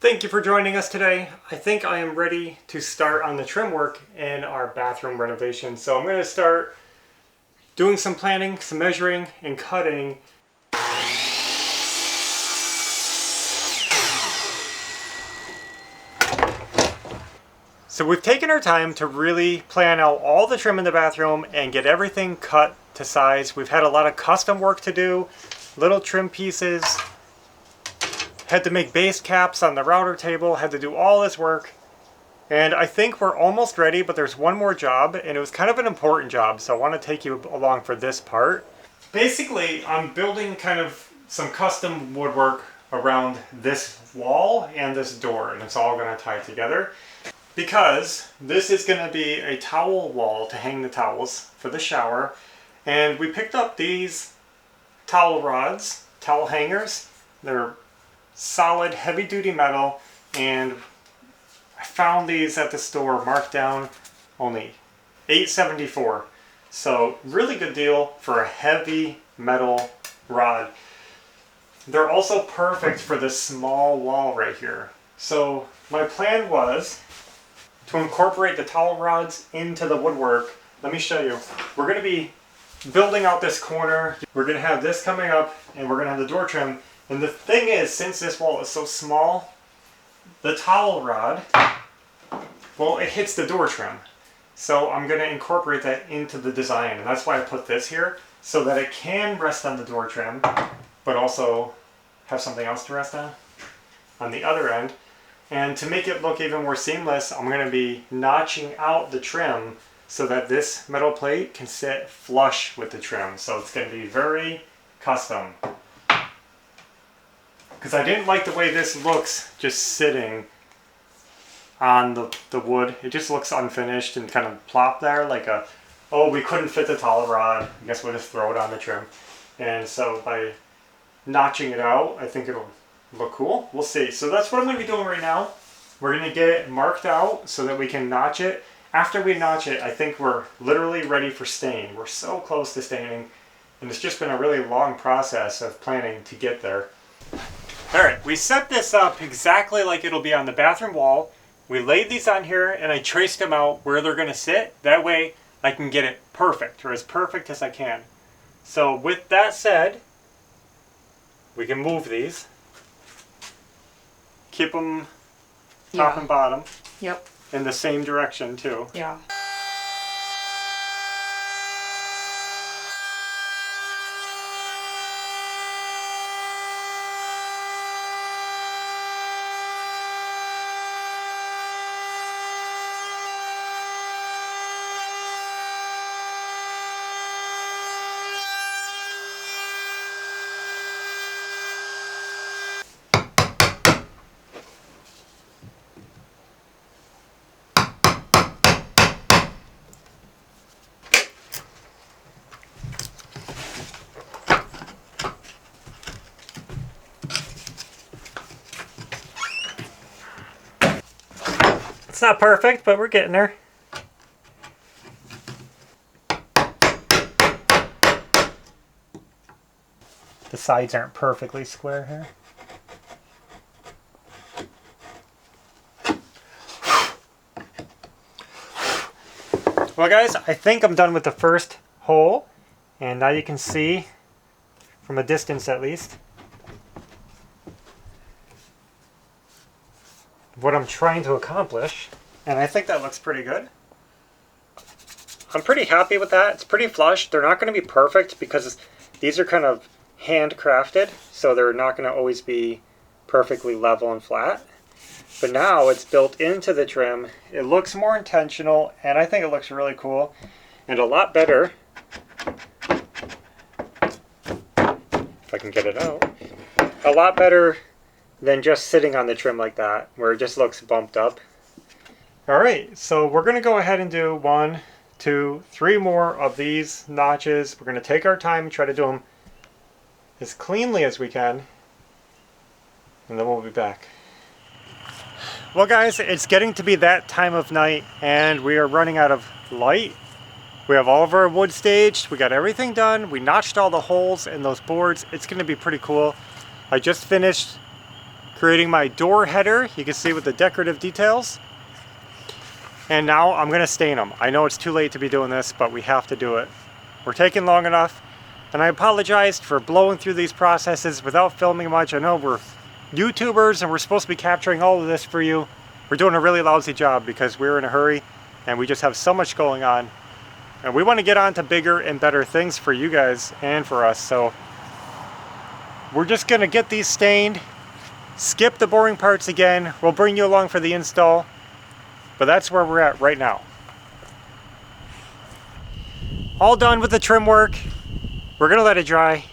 Thank you for joining us today. I think I am ready to start on the trim work in our bathroom renovation. So I'm going to start doing some planning, some measuring, and cutting. So we've taken our time to really plan out all the trim in the bathroom and get everything cut to size. We've had a lot of custom work to do, little trim pieces. Had to make base caps on the router table, had to do all this work. And I think we're almost ready, but there's one more job, and it was kind of an important job, so I want to take you along for this part. Basically, I'm building kind of some custom woodwork around this wall and this door, and it's all going to tie together. Because this is going to be a towel wall to hang the towels for the shower. And we picked up these towel rods, towel hangers. They're solid, heavy-duty metal, and I found these at the store marked down only $8.74. So really good deal for a heavy metal rod. They're also perfect for this small wall right here. So my plan was to incorporate the towel rods into the woodwork. Let me show you. We're going to be building out this corner. We're going to have this coming up, and we're going to have the door trim. And the thing is, since this wall is so small, the towel rod, well, it hits the door trim. So I'm going to incorporate that into the design. And that's why I put this here, so that it can rest on the door trim, but also have something else to rest on the other end. And to make it look even more seamless, I'm going to be notching out the trim so that this metal plate can sit flush with the trim. So it's going to be very custom. Because I didn't like the way this looks just sitting on the wood. It just looks unfinished and kind of plop there like a, oh, we couldn't fit the towel rod, I guess we'll just throw it on the trim. And so by notching it out, I think it'll look cool. We'll see. So that's what I'm going to be doing right now. We're going to get it marked out so that we can notch it. After we notch it, I think we're literally ready for stain. We're so close to staining, and it's just been a really long process of planning to get there. Alright, we set this up exactly like it'll be on the bathroom wall. We laid these on here and I traced them out where they're going to sit. That way I can get it perfect, or as perfect as I can. So with that said, we can move these. Keep them top and bottom. Yep. In the same direction too. Yeah. It's not perfect, but we're getting there. The sides aren't perfectly square here. Well guys, I think I'm done with the first hole, and now you can see, from a distance at least, what I'm trying to accomplish, and I think that looks pretty good. I'm pretty happy with that. It's pretty flush. They're not going to be perfect because these are kind of handcrafted, so they're not going to always be perfectly level and flat. But now it's built into the trim. It looks more intentional, and I think it looks really cool and a lot better, if I can get it out, a lot better than just sitting on the trim like that, where it just looks bumped up. Alright, so we're going to go ahead and do 1, 2, 3 more of these notches. We're going to take our time and try to do them as cleanly as we can, and then we'll be back. Well guys, it's getting to be that time of night, and we are running out of light. We have all of our wood staged, we got everything done, we notched all the holes in those boards. It's going to be pretty cool. I just finished creating my door header. You can see with the decorative details. And now I'm gonna stain them. I know it's too late to be doing this, but we have to do it. We're taking long enough, and I apologized for blowing through these processes without filming much. I know we're YouTubers and we're supposed to be capturing all of this for you. We're doing a really lousy job because we're in a hurry and we just have so much going on. And we want to get on to bigger and better things for you guys and for us. So we're just gonna get these stained, skip the boring parts again. We'll bring you along for the install. But that's where we're at right now. All done with the trim work. We're gonna let it dry.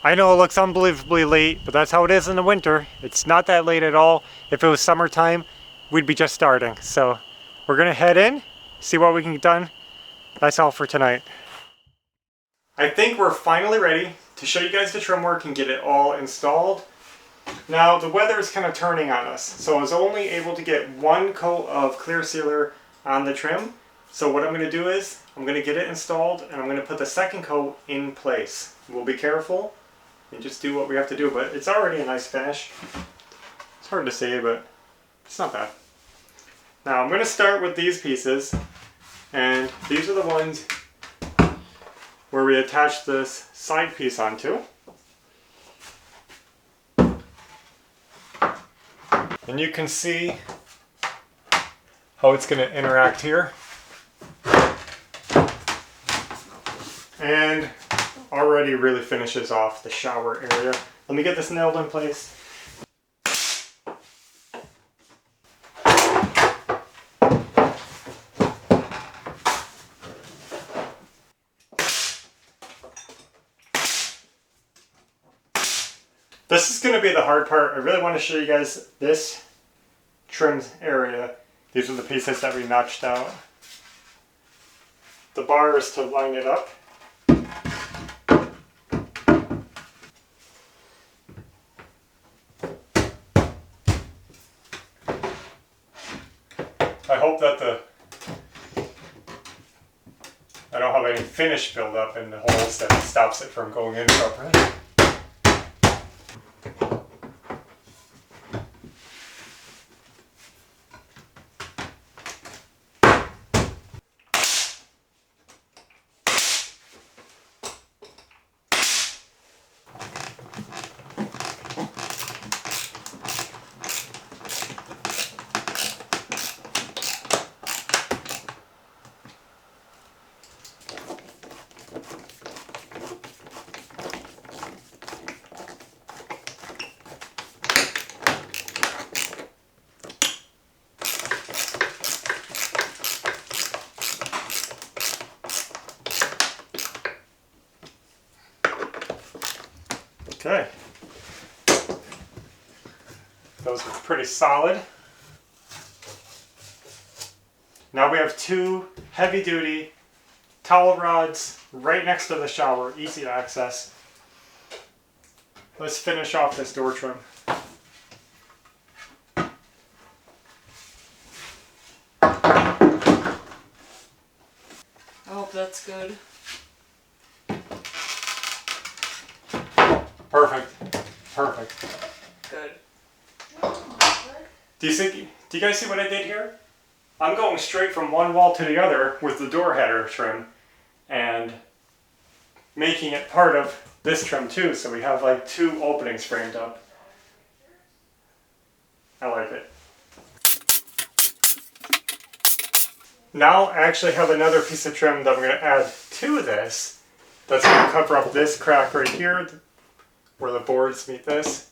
I know it looks unbelievably late, but that's how it is in the winter. It's not that late at all. If it was summertime, we'd be just starting. So we're gonna head in, see what we can get done. That's all for tonight. I think we're finally ready to show you guys the trim work and get it all installed. Now the weather is kind of turning on us, so I was only able to get one coat of clear sealer on the trim. So what I'm going to do is I'm going to get it installed and I'm going to put the second coat in place. We'll be careful and just do what we have to do, but it's already a nice finish. It's hard to say, but it's not bad. Now I'm going to start with these pieces, and these are the ones where we attach this side piece onto. And you can see how it's going to interact here. And already really finishes off the shower area. Let me get this nailed in place. This is going to be the hard part. I really want to show you guys this trim area. These are the pieces that we notched out. The bar is to line it up. I hope that I don't have any finish buildup in the holes that stops it from going in properly. Okay, those are pretty solid. Now we have two heavy-duty towel rods right next to the shower, easy access. Let's finish off this door trim. I hope that's good. Perfect. Perfect. Good. Do you guys see what I did here? I'm going straight from one wall to the other with the door header trim and making it part of this trim too, so we have like two openings framed up. I like it. Now I actually have another piece of trim that I'm going to add to this that's going to cover up this crack right here where the boards meet this.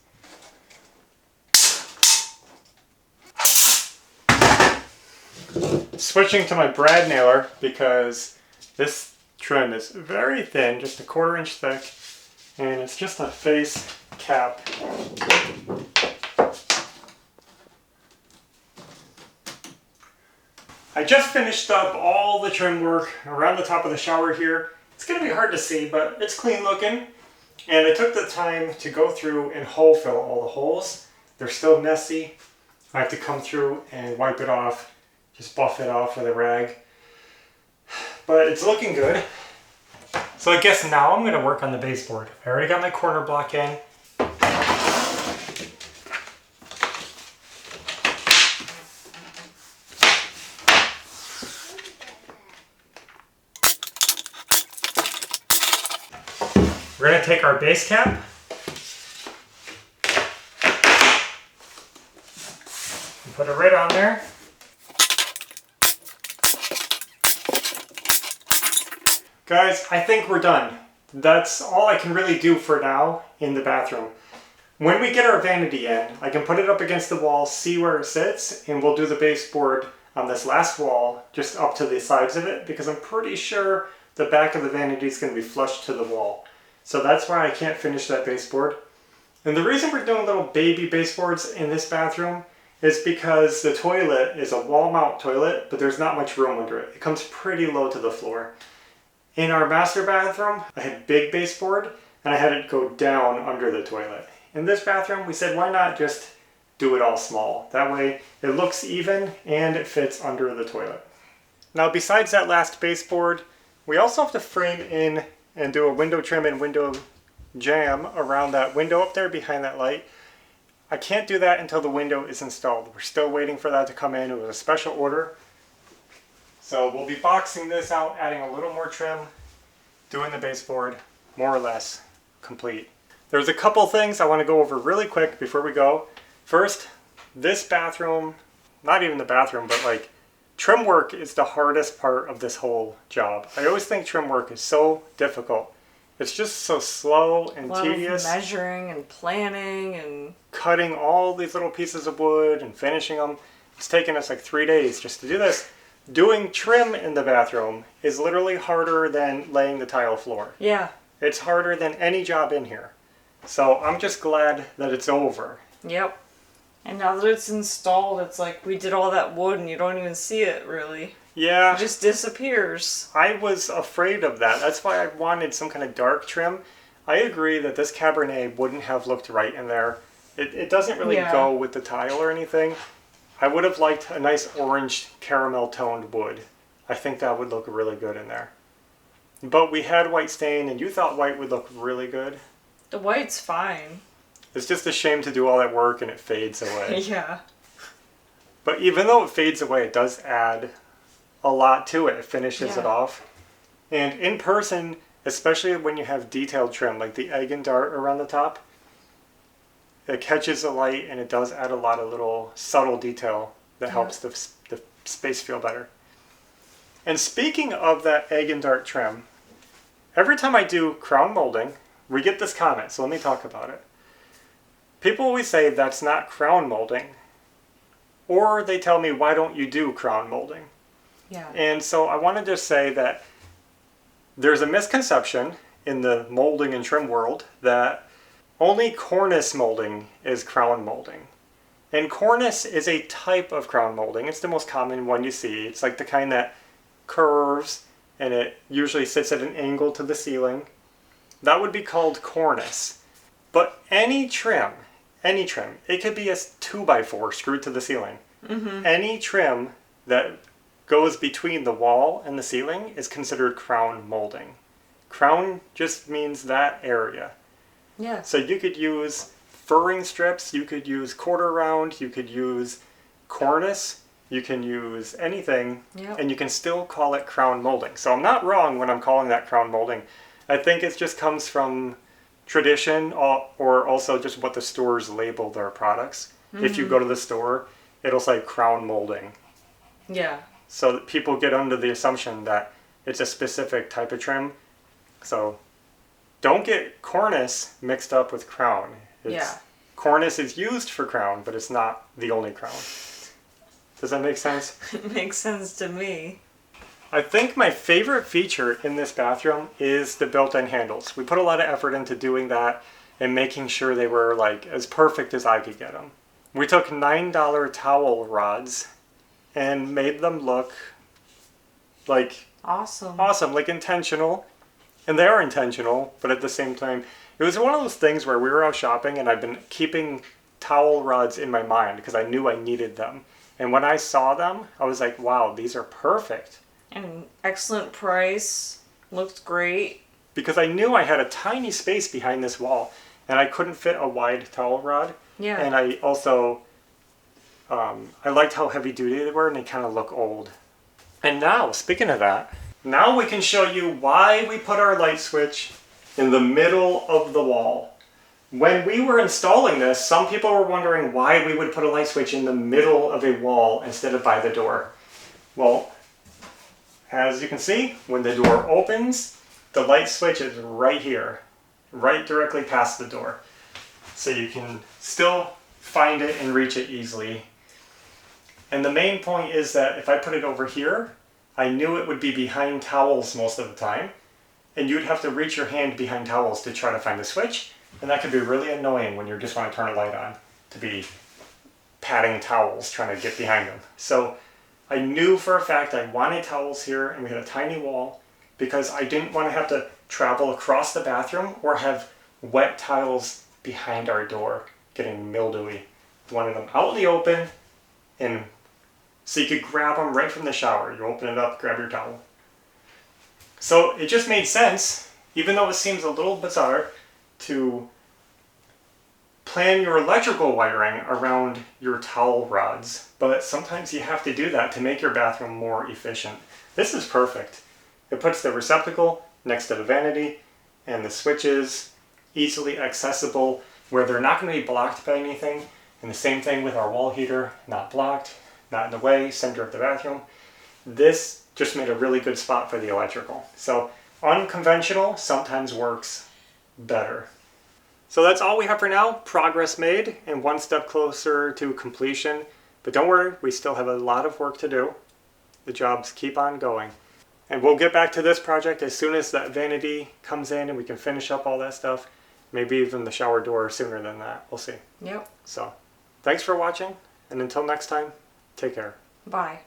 Switching to my brad nailer because this trim is very thin, just a 1/4 inch thick, and it's just a face cap. I just finished up all the trim work around the top of the shower here. It's going to be hard to see, but it's clean looking. And I took the time to go through and hole fill all the holes. They're still messy. I have to come through and wipe it off, just buff it off with a rag. But it's looking good. So I guess now I'm going to work on the baseboard. I already got my corner block in. We're going to take our base cap and put it right on there. Guys, I think we're done. That's all I can really do for now in the bathroom. When we get our vanity in, I can put it up against the wall, see where it sits, and we'll do the baseboard on this last wall, just up to the sides of it, because I'm pretty sure the back of the vanity is going to be flush to the wall. So that's why I can't finish that baseboard. And the reason we're doing little baby baseboards in this bathroom is because the toilet is a wall mount toilet, but there's not much room under it. It comes pretty low to the floor. In our master bathroom, I had big baseboard, and I had it go down under the toilet. In this bathroom, we said, why not just do it all small? That way it looks even and it fits under the toilet. Now, besides that last baseboard, we also have to frame in and do a window trim and window jamb around that window up there behind that light. I can't do that until the window is installed. We're still waiting for that to come in. It was a special order. So we'll be boxing this out, adding a little more trim, doing the baseboard, more or less complete. There's a couple things I want to go over really quick before we go. First, this bathroom, not even the bathroom, but like trim work is the hardest part of this whole job. I always think trim work is so difficult. It's just so slow and tedious. A lot of measuring and planning and cutting all these little pieces of wood and finishing them. It's taken us like 3 days just to do this. Doing trim in the bathroom is literally harder than laying the tile floor. yeah. It's harder than any job in here. So I'm just glad that it's over. Yep. And now that it's installed, it's like we did all that wood and you don't even see it really. Yeah. It just disappears. I was afraid of that. That's why I wanted some kind of dark trim. I agree that this Cabernet wouldn't have looked right in there. It doesn't really go with the tile or anything. I would have liked a nice orange caramel toned wood. I think that would look really good in there. But we had white stain and you thought white would look really good. The white's fine. It's just a shame to do all that work and it fades away. Yeah. But even though it fades away, it does add a lot to it. It finishes it off. And in person, especially when you have detailed trim, like the egg and dart around the top, it catches the light and it does add a lot of little subtle detail that helps the space feel better. And speaking of that egg and dart trim, every time I do crown molding, we get this comment, so let me talk about it. People always say that's not crown molding, or they tell me, why don't you do crown molding? Yeah. And so I want to just say that there's a misconception in the molding and trim world that only cornice molding is crown molding. And cornice is a type of crown molding. It's the most common one you see. It's like the kind that curves and it usually sits at an angle to the ceiling. That would be called cornice. But any trim, it could be a 2x4 screwed to the ceiling. Mm-hmm. Any trim that goes between the wall and the ceiling is considered crown molding. Crown just means that area. Yeah. So you could use furring strips, you could use quarter round, you could use cornice, you can use anything, and you can still call it crown molding. So I'm not wrong when I'm calling that crown molding. I think it just comes from tradition or also just what the stores label their products. Mm-hmm. If you go to the store, it'll say crown molding. Yeah. So that people get under the assumption that it's a specific type of trim. So don't get cornice mixed up with crown. Cornice is used for crown, but it's not the only crown. Does that make sense? It makes sense to me. I think my favorite feature in this bathroom is the built-in handles. We put a lot of effort into doing that and making sure they were like as perfect as I could get them. We took $9 towel rods and made them look like awesome, like intentional. And they are intentional, but at the same time, it was one of those things where we were out shopping and I've been keeping towel rods in my mind because I knew I needed them. And when I saw them, I was like, wow, these are perfect. And excellent price. Looked great. Because I knew I had a tiny space behind this wall and I couldn't fit a wide towel rod. Yeah. And I also, I liked how heavy duty they were and they kind of look old. And now, speaking of that, now we can show you why we put our light switch in the middle of the wall. When we were installing this, some people were wondering why we would put a light switch in the middle of a wall instead of by the door. Well, as you can see, when the door opens, the light switch is right here, right directly past the door. So you can still find it and reach it easily. And the main point is that if I put it over here, I knew it would be behind towels most of the time. And you'd have to reach your hand behind towels to try to find the switch. And that could be really annoying when you just want to turn a light on, to be patting towels trying to get behind them. So I knew for a fact I wanted towels here, and we had a tiny wall because I didn't want to have to travel across the bathroom or have wet tiles behind our door getting mildewy. I wanted them out in the open, and so you could grab them right from the shower. You open it up, grab your towel. So it just made sense, even though it seems a little bizarre, to plan your electrical wiring around your towel rods. But sometimes you have to do that to make your bathroom more efficient. This is perfect. It puts the receptacle next to the vanity, and the switches easily accessible where they're not going to be blocked by anything. And the same thing with our wall heater, not blocked, not in the way, center of the bathroom. This just made a really good spot for the electrical. So unconventional sometimes works better. So that's all we have for now. Progress made and one step closer to completion. But don't worry, we still have a lot of work to do. The jobs keep on going. And we'll get back to this project as soon as that vanity comes in and we can finish up all that stuff. Maybe even the shower door sooner than that. We'll see. Yep. So thanks for watching, and until next time, take care. Bye.